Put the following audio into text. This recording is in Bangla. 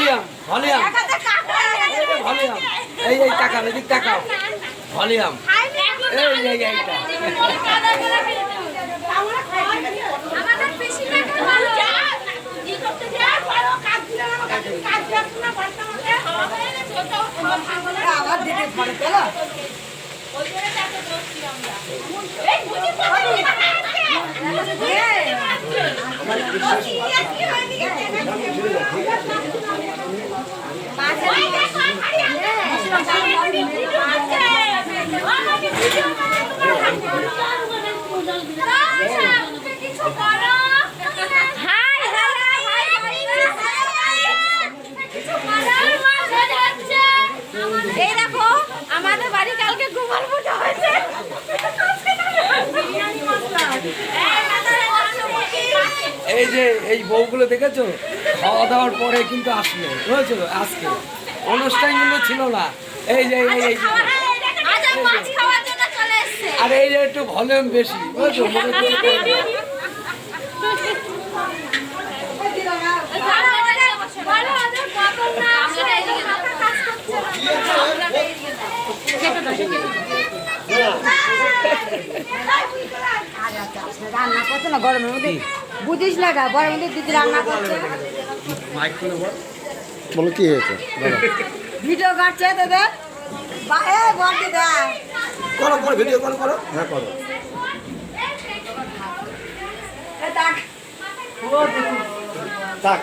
ভলিউম ভলিউম ভলিউম এই তাকাও এদিক তাকাও ভলিউম এইটা আমাদের বেশি টাকা ভালো ই করতে যায় বড় কাজ দিলে কাজ দিলে না বর্তমানে আবার দিতে পারে পেল ওই জন্য এত দোস্তি আমরা এই বুঝি পাবো এই দেখো আমাদের বাড়ি কালকে গোপাল পূজা হয়েছে এই যে এই বউগুলো দেখেছো খাওয়া দাওয়ার পরে কিন্তু আসলো বুঝেছো আজকে অনুষ্ঠানগুলো ছিল না এই যে আর এই যে একটু ভলিউম বেশি বুঝেছো রান্না করছে না গরমের মধ্যে বুঝিস না গা গরমের মধ্যে দিদি রান্না করছে বলো কি হয়েছে ভিডিও কাটছে তোদের বলতে দেয় করো করো ভিডিও কল করো হ্যাঁ করো থাক